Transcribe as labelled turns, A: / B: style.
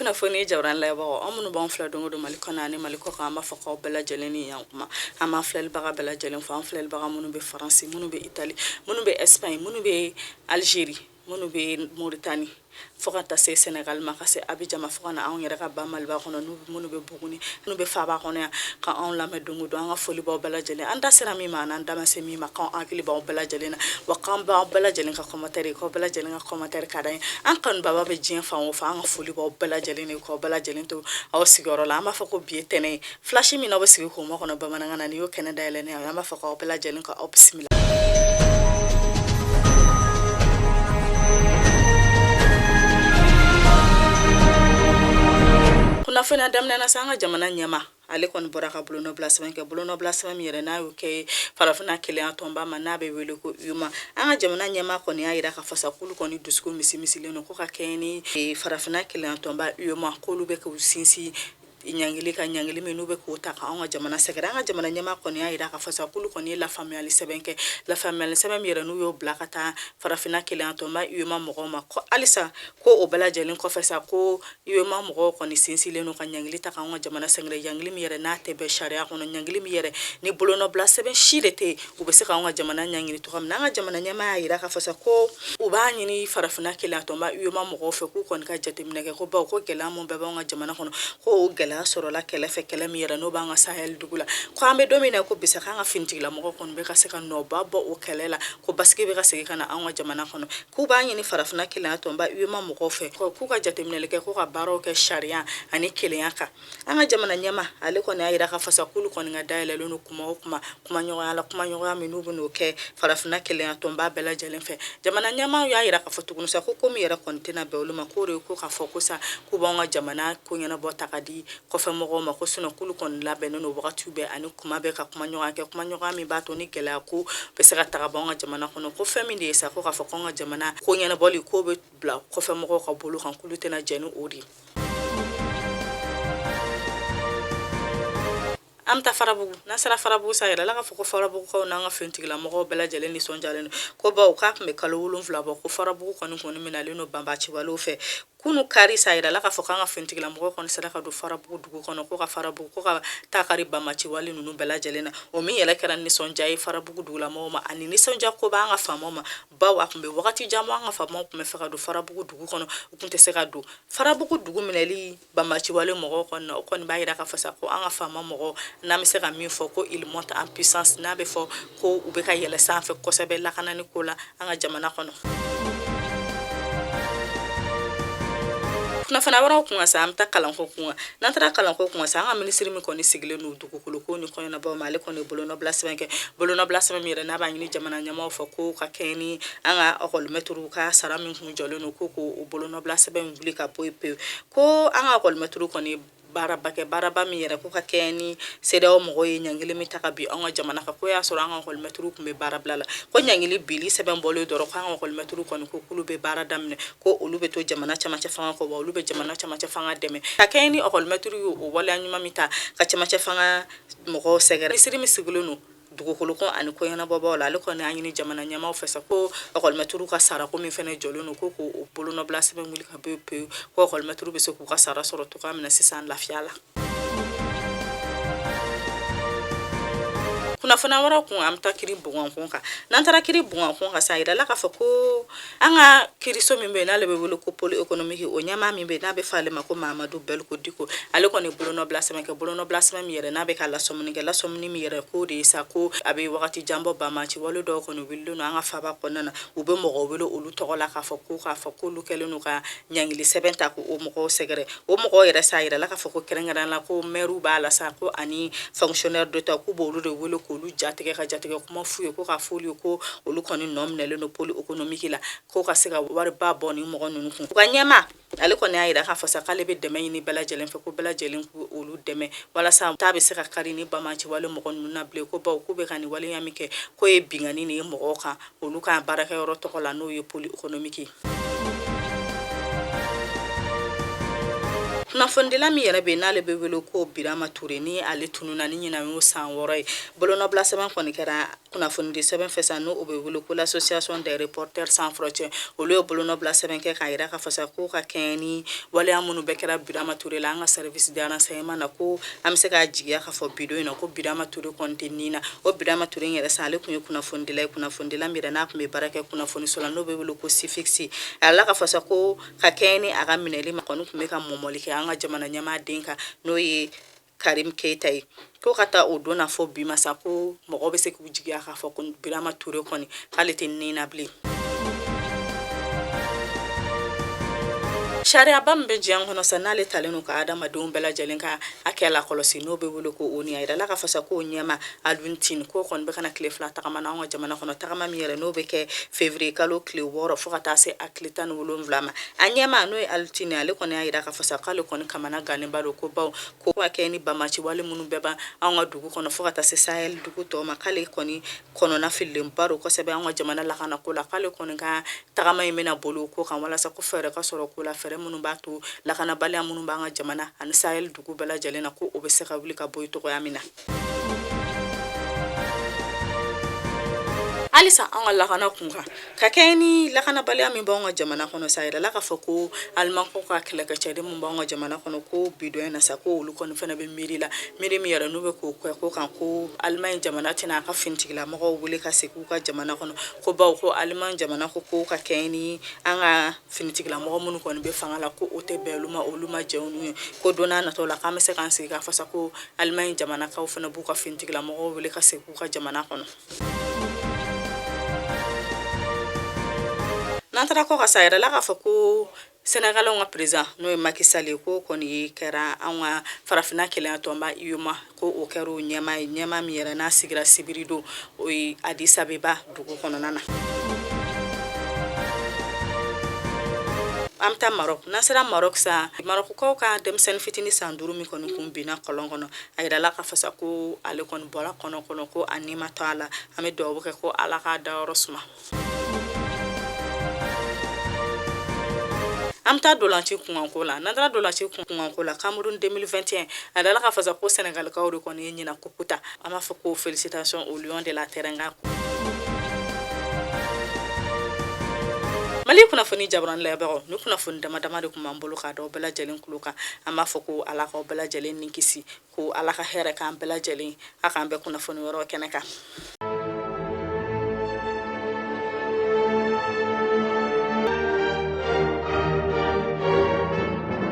A: kunnafoni jawran labo amunu bon fla dongo do maliko nani maliko ka ma fako bela jeleni yankuma ama flel baga bela jelen fa flel baga munu be France munu be Italie munu be Espagne munu be Algérie munu be Mauritanie fokata se Senegal makase Abidjan ma fokana an yere ka ba malba kono munu be buguni munu be faba kono ka an lame dongo do an foli ba bela jelen anda sera mi ma nan dama se mi ma kan akili ba bela jelen wa kan ba bela jelen ka commentaire ko bela jelen ka commentaire ka dai an kan baba be jien fa o fa an foli ba bela jelen ko bela jelen to aw sigoro la ma fako bi tene flash mi na ba sigi ko mo kono ba mananga ni yo Canada ele ne ma fako bela jelen ka bismillah kuna fena damna na sanga jamana nyama ale kon boraka buluno blasman ke buluno blasman yere na yo ke farafuna kele atomba manabe wele ko yuma anga jamana nyama kon ya ira ka fasa kulu kon dusku misimisile no ko ka keni farafuna kele atomba yuma kolu be ko sinsi nyangili ka nyangili menube ko ta ka anga jamana sekera anga jamana nyama kon ya ira ka fasa kulu kon la famille ali sebenke la famille sebe yere no yo blakata farafuna kele atomba yuma mo ko alisa ko obala jelin ko fasa ko yuma mo ko ni sinsile no ka nyangili ta ka anga jamana sengre nyangili mi yere na tebe sharia kono nyangili mi yere ni bolono bla sebe shirete ubese ka anga jamana nyangili to kam anga jamana nyama ya ira ka fasa ko ubani ni farafuna kele atomba yuma mo ko fe ku kon ka jatemne ko ba ko kela mo be ba anga jamana kono ko gela soro la kele fe kele mi yere no ba anga sahel dugula ko ambe domina ko bisa ka anga fintigla mo ko be ka se ka no babo o kelela ko baske be ka se kana anga jamana kono ku ba ni farafuna kele atomba yuma mo ko fe ko ku ka jatemne le ko ka baro ke sharia ani kele yaka anga jamana nyama ale ko na ira ka fasa kulu ko nga daile no kuma nyoga minubu no ke farafuna kele atomba bela jelen fe jamana nyama ya ira ka fotukunu sa ko mi yere kontena be oluma ko re ko ka fokusa ku ba nga jamana ko nyana bota kadi ko fe mo ma ko suno kulu kon la be no wakati be ani kuma be ka kuma nyoga mi bato ni gela ko be se ka ta ba nga jamana kono ko fe mi de sa ko ka fokonga jamana ko nyana boli ko be bla ko fe mo ko ka bolu kan kulu tena jenu ori amta farabu nasara farabu sayra la ka foko farabu ko na nga fentigla mo bela jelen ni sonjalen ko ba o ka me kalo wulun fla ba ko farabu ko ni ko ni minale no bamba ci walo fe kunu kari sayra la ka foko nga fentigla mo ko ni sadaka do farabu dugu kono ko ka farabu ko ka ta kari bamba ci wali nunu bela jelena o mi yela keran ni sonjay farabu dugu la mo ma ani ni sonja ko ba nga famo ma ba wa ko be wakati jamo nga famo ko me feka do farabu dugu kono kunte se ka do farabu dugu minali bamba ci wali mo ko ni ba yira ka fasa ko nga famo mo na mi se ka min fo ko il monte en puissance na be fo ko ube ka yele sa fe ko sebe la kana ni ko la anga jamana kono na fana wara ko ngasa amta kalan ko kunga na tara kalan ko kunga sa anga ministry mi ko ni sigle no dugu ko ni ko na ba male ko ni bolono blasmenke mi na ba ni jamana nyama fo ko ka keni anga okol metru ka sara min kun jolo no ko bolono blasmen buli ka boype ko anga okol metru ko ni baraba mi yere ko ka keni seda o mo ye nyangili mi takabi anga jamana ka ko ya soro anga ko metru ko be barabla ko nyangili bili seben bolo doro ko anga ko metru ko ko kulu be baradamne ko olube to jamana chama cha fanga ko olube jamana chama cha fanga deme ka keni o ko metru o wala nyuma mita ka chama cha fanga mo ko segere siri mi sigulunu dugu ko ani ko yana baba wala le ko na nyini jamana nyama ofesa ko ko metru ka sara ko mi fene jolo no ko bolo no blase be nguli ka be ko metru be so ko ka sara soro to ka mina sisan la fiala kuna fana wara ko amta kiri bungan konka nantara kiri bungan konka sayira la ka fako anga kiri so mimbe na lebe wolo ko poli economique o nyama mimbe na be fale mako Mamadou Bel ko diko ale ko ne bolono blasement ke bolono blasement mi yere na be kala somni ke la somni mi yere ko de sa ko abe wakati jambo ba ma ci wolo do ko no willu no anga faba ko nana ube mo go wolo ulu to la ka fako lu kele no ka nyangili sebenta ko o mo ko segere o mo ko yere sayira la ka fako kerengara la ko meru ba la sa ko ani fonctionnaire de ta ko bolu de wolo ko lu jatike kuma fuye ko ka folio ko olu koni nomnele no poli economique la ko ka se ka wari ba boni mo ko nunu ko nyama ale koni ayira ka fasa kale be deme ni bela jelen fe ko bela jelen ko olu deme wala sa tabe se ka kari ni ba ma ci wale mo ko nunu ble ko ba ko be kan wale yamike ko e bingani ni mo ko ka olu ka baraka yoro to ko la no ye poli economique na fondela mi yere be na le be welo ko Birama Touré ni ale tununa ni nyina mi san woroi bolo no blasement ko ni kera kunnafoni di sɛbɛn fɛ sa no o bɛ wele ko l'association des reporters sans frontières olu ye bolonɔ bila sɛbɛn kɛ k'a yira k'a fɔ sa ko ka kɛɲɛ ni waleya minnu bɛɛ kɛra Birama Ture la an ka service de renseignement na ko an bɛ se k'a jigiya k'a fɔ bidon in na ko Birama Ture kɔni tɛ nin na o Birama Ture in yɛrɛ sa ale tun ye kunnafonidila ye kunnafonidila min yɛrɛ n'a tun bɛ baara kɛ kunnafoniso la n'o bɛ wele ko CFIX a la k'a fɔ sa ko ka kɛɲɛ ni a ka minɛli ma kɔni tun bɛ ka mɔmɔli kɛ an ka jamana ɲɛmaa den kan n'o ye Karim Keita ye ko ka taa o don na fɔ bi ma sa ko mɔgɔ bɛ se k'u jigiya k'a fɔ ko Birama Ture kɔni k'ale tɛ nin na bilen. Sariyaba min bɛ diɲɛ kɔnɔ sa n'ale talen n'u ka adamadenw bɛɛ lajɛlen ka hakɛ la kɔlɔsi n'o bɛ wele ko ONU a yirala k'a fɔ sa ko ɲɛma Alioune ko kɔni bɛ kana tile 2 tagama na an ka jamana kɔnɔ tagama min yɛrɛ n'o bɛ kɛ février kalo tile 6 fo ka taa se a tile 17 ma a ɲɛma n'o ye Alioune ale kɔni y'a yira k'a fɔ sa k'ale kɔni kamana gannenba don ko baw ko ka kɛ ni bamaci wale minnu bɛɛ ban an ka dugu kɔnɔ fo ka taa se Sahel dugu tɔw ma k'ale kɔni kɔnɔna fililenba don kosɛbɛ an ka jamana lakana ko la k'ale kɔni ka tagama in bɛna boli o ko kan walasa ko fɛɛrɛ ka sɔrɔ ko la fɛɛrɛ minnu b'a to lakanabaliya minnu b'an ka jamana ani Sahel dugu bɛɛ lajɛlen na ko o bɛ se ka wuli ka bɔ yen cogoya min na. Halisa an ka lakana kun kan ka kɛ ni lakanabaliya min b'an ka jamana kɔnɔ sa yɛrɛ la k'a fɔ ko alimanko ka kɛlɛkɛcɛden min b'an ka jamana kɔnɔ ko bidon in na sa ko olu kɔni fana bɛ miiri la miiri min yɛrɛ n'u bɛ k'o kɛ ko kan ko Alimaɲi jamana tɛna a ka finitigilamɔgɔw wele ka segin u ka jamana kɔnɔ ko bawo ko Alimaɲi jamana ko ka kɛ ni an ka finitigilamɔgɔ minnu kɔni bɛ fanga la ko o tɛ bɛn olu ma jɛn n'u ye ko don n'a nataw la k'an bɛ se k'an sigi k'a fɔ sa ko Alimaɲi jamanakaw fana b'u ka finitigilamɔgɔw wele ka segin u ka jamana kɔnɔ. N'an taara kɔ ka sa yɛrɛ la k'a fɔ ko Senegalɛnw ka président n'o ye Macky Sall ye ko kɔni kɛra an ka farafinna kelenya tɔnba UEMOA ko o kɛra o ɲɛma ye ɲɛma min yɛrɛ n'a sigira sibiri don o ye Addis Abeba dugu kɔnɔna na. An bɛ taa Maroc n'an sera Maroc sa Marockaw ka denmisɛnnin fitinin san 5 min kɔni kun binna kɔlɔn kɔnɔ a yirala k'a fɔ sa ko ale kɔni bɔra kɔnɔ ko a ni ma to a la an bɛ dugawu kɛ ko Ala k'a dayɔrɔ suma. An bɛ taa dolanci kunkanko la n'an taara dolanci kunkanko la Cameroun 2021 a yirala k'a fɔ sa ko Sénégalikaw de kɔni ye ɲina kupu ta an b'a fɔ ko félicitations au lion de la teranga. Mali kunnafoni jabaran layabagaw ni kunnafoni dama dama de kun b'an bolo k'a d'aw bɛɛ lajɛlen kulo kan an b'a fɔ ko Ala k'aw bɛɛ lajɛlen ni kisi ko Ala ka hɛrɛ k'an bɛɛ lajɛlen a k'an bɛɛ kunnafoni wɛrɛw kɛnɛ kan.